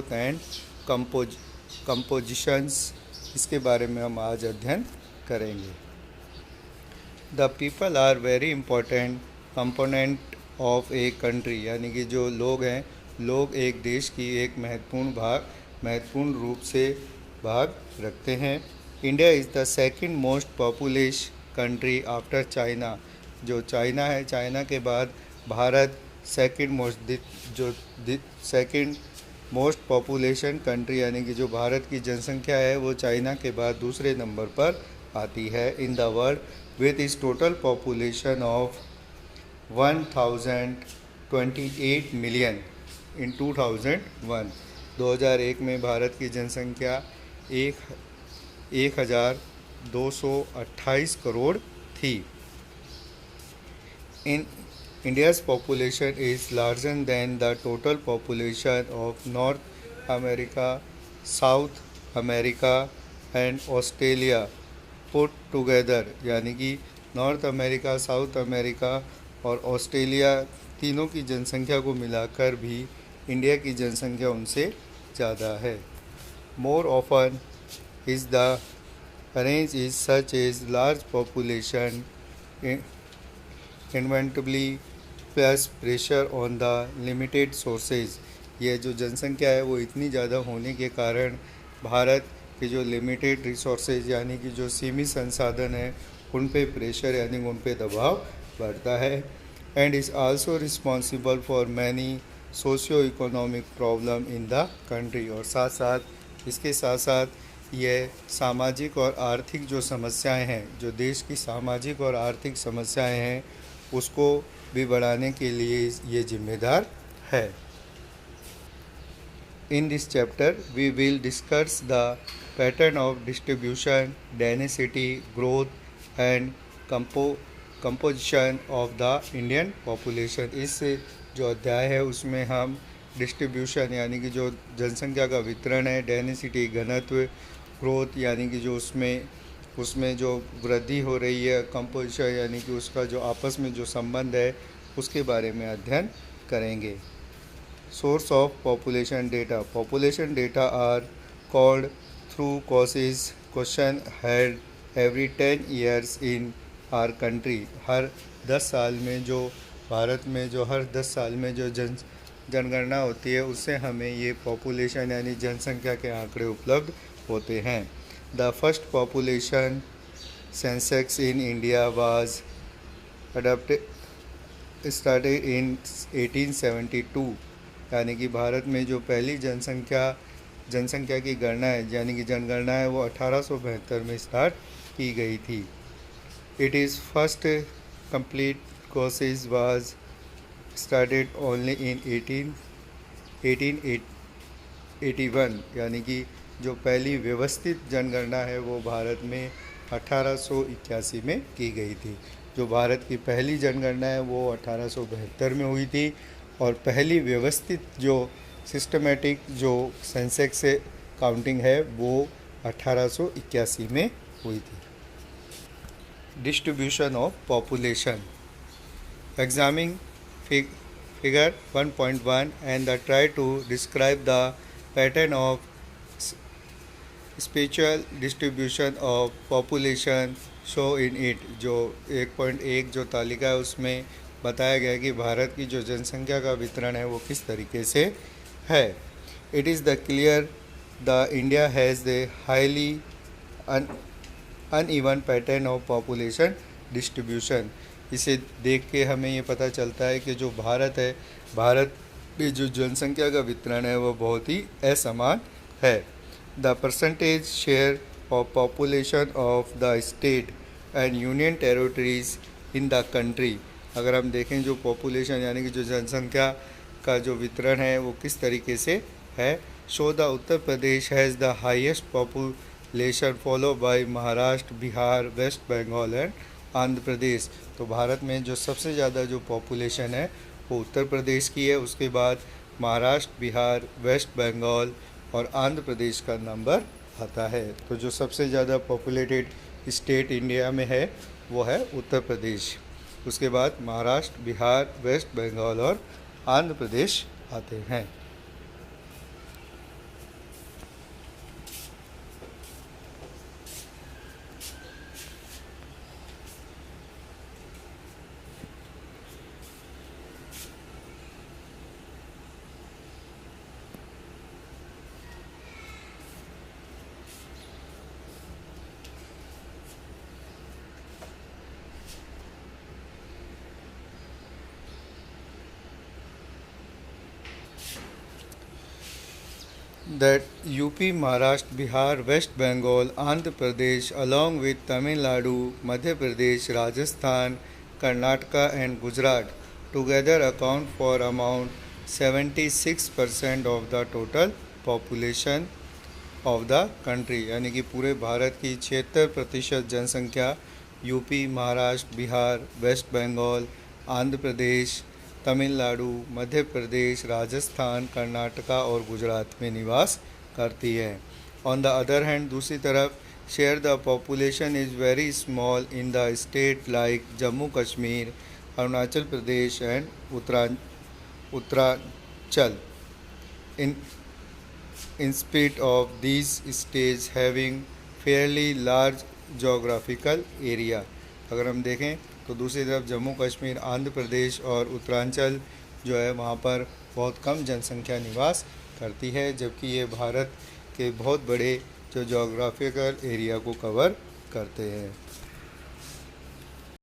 And compositions, इसके बारे में हम आज अध्ययन करेंगे। The people are very important component of a country, यानी कि जो लोग हैं, लोग एक देश की एक महत्वपूर्ण रूप से भाग रखते हैं। India is the second most populous country after China. जो चाइना है, चाइना के बाद Bharat second most population country, यानी कि जो भारत की जनसंख्या है वो चाइना के बाद दूसरे नंबर पर आती है इन द वर्ल्ड, विथ इस total population of 1028 million in 2001। 2001 में भारत की जनसंख्या 1228 करोड़ थी। इन India's population is larger than the total population of North America, South America and Australia put together, यानी कि नॉर्थ अमेरिका, साउथ अमेरिका और ऑस्ट्रेलिया तीनों की जनसंख्या को मिलाकर भी इंडिया की जनसंख्या उनसे ज़्यादा है। More often is the range is such as large population inevitably plus pressure on the limited sources. ये जो जनसंख्या है वो इतनी ज़्यादा होने के कारण भारत के जो लिमिटेड रिसोर्सेज यानी कि जो सीमित संसाधन है उन पे प्रेशर यानी उन पे दबाव बढ़ता है। And is also responsible for many socio economic problem in the country. और इसके साथ साथ ये सामाजिक और आर्थिक जो समस्याएं हैं, जो देश की सामाजिक और आर्थिक समस्याएं हैं, उसको भी बढ़ाने के लिए ये जिम्मेदार है। In this chapter we will discuss the pattern of distribution, density, growth and composition of the Indian population. इस जो अध्याय है उसमें हम डिस्ट्रीब्यूशन यानी कि जो जनसंख्या का वितरण है, डेंसिटी घनत्व, ग्रोथ यानी कि जो उसमें जो वृद्धि हो रही है, कंपोजिशन यानी कि उसका जो आपस में जो संबंध है उसके बारे में अध्ययन करेंगे। Source of population data. Population data are called through कॉसेज question held every 10 years in our country. हर 10 साल में जो भारत में जो हर 10 साल में जो जनगणना होती है उससे हमें ये पॉपुलेशन यानी जनसंख्या के आंकड़े उपलब्ध होते हैं। The first population census in India was started in 1872, यानी कि भारत में जो पहली जनसंख्या की गणना है यानी कि जनगणना है वो 1872 में स्टार्ट की गई थी। It is first complete census was started only in 1881, यानी कि जो पहली व्यवस्थित जनगणना है वो भारत में 1881 में की गई थी। जो भारत की पहली जनगणना है वो 1872 में हुई थी और पहली व्यवस्थित जो सिस्टमेटिक जो सेंसेक्स से काउंटिंग है वो 1881 में हुई थी। Distribution of population. Examine figure 1.1 and the try to describe the pattern of special distribution of population show in it. जो 1.1 जो तालिका है उसमें बताया गया कि भारत की जो जनसंख्या का वितरण है वो किस तरीके से है। It is the clear the India has the highly uneven pattern of population distribution. इसे देख के हमें ये पता चलता है कि जो भारत है, भारत में जो जनसंख्या का वितरण है वो बहुत ही असमान है। The percentage share of population of the state and union territories in the country। अगर हम देखें जो पॉपुलेशन यानी कि जो जनसंख्या का जो वितरण है वो किस तरीके से है। So the Uttar Pradesh has the highest population follow by Maharashtra, Bihar, West Bengal and Andhra Pradesh. तो भारत में जो सबसे ज़्यादा जो पॉपुलेशन है वो उत्तर प्रदेश की है, उसके बाद महाराष्ट्र, बिहार, वेस्ट बंगाल और आंध्र प्रदेश का नंबर आता है। तो जो सबसे ज़्यादा पॉपुलेटेड स्टेट इंडिया में है वो है उत्तर प्रदेश, उसके बाद महाराष्ट्र, बिहार, वेस्ट बंगाल और आंध्र प्रदेश आते हैं। that UP, Maharashtra, Bihar, West Bengal, Andhra Pradesh, along with Tamil Nadu, Madhya Pradesh, Rajasthan, Karnataka, and Gujarat together account for around 76% of the total population of the country, यानी कि पूरे भारत की 76% जनसंख्या यूपी, महाराष्ट्र, बिहार, वेस्ट बंगाल, आंध्र प्रदेश, तमिलनाडु, मध्य प्रदेश, राजस्थान, कर्नाटका और गुजरात में निवास करती है। ऑन द अदर हैंड, दूसरी तरफ share the population is very small in the state like Jammu Kashmir, Arunachal Pradesh and Uttaranchal in spite of these states having fairly large geographical area। अगर हम देखें तो दूसरी तरफ जम्मू कश्मीर, आंध्र प्रदेश और उत्तरांचल जो है वहाँ पर बहुत कम जनसंख्या निवास करती है, जबकि ये भारत के बहुत बड़े जो जोग्राफिकल एरिया को कवर करते हैं।